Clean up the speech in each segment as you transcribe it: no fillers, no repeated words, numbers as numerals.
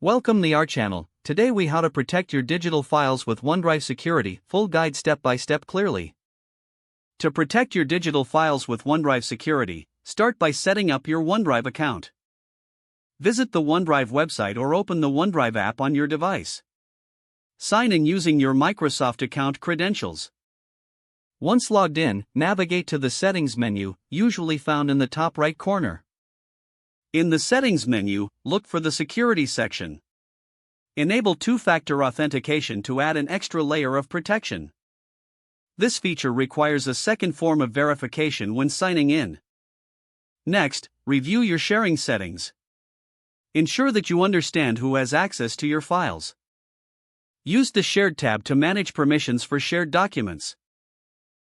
Welcome to our channel. Today we how to protect your digital files with OneDrive security, full guide step by step clearly. To protect your digital files with OneDrive security, start by setting up your OneDrive account. Visit the OneDrive website or open the OneDrive app on your device. Sign in using your Microsoft account credentials. Once logged in, navigate to the Settings menu, usually found in the top right corner. In the Settings menu, look for the Security section. Enable two-factor authentication to add an extra layer of protection. This feature requires a second form of verification when signing in. Next, review your sharing settings. Ensure that you understand who has access to your files. Use the Shared tab to manage permissions for shared documents.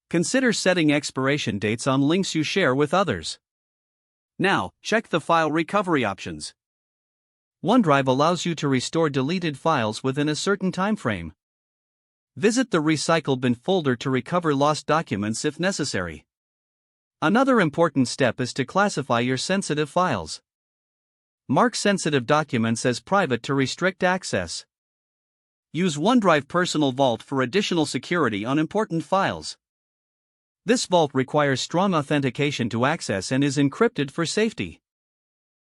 Consider setting expiration dates on links you share with others. Now, check the file recovery options. OneDrive allows you to restore deleted files within a certain time frame. Visit the Recycle bin folder to recover lost documents if necessary. Another important step is to classify your sensitive files. Mark sensitive documents as private to restrict access. Use OneDrive Personal Vault for additional security on important files. This vault requires strong authentication to access and is encrypted for safety.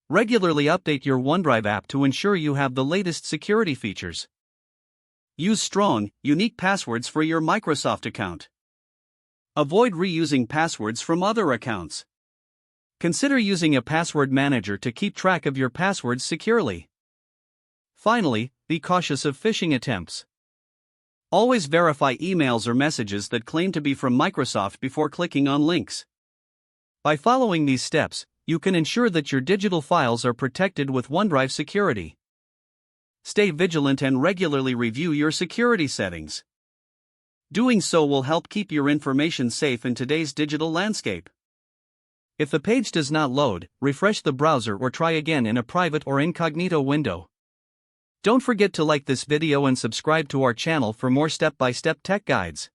Regularly update your OneDrive app to ensure you have the latest security features. Use strong, unique passwords for your Microsoft account. Avoid reusing passwords from other accounts. Consider using a password manager to keep track of your passwords securely. Finally, be cautious of phishing attempts. Always verify emails or messages that claim to be from Microsoft before clicking on links. By following these steps, you can ensure that your digital files are protected with OneDrive security. Stay vigilant and regularly review your security settings. Doing so will help keep your information safe in today's digital landscape. If the page does not load, refresh the browser or try again in a private or incognito window. Don't forget to like this video and subscribe to our channel for more step-by-step tech guides.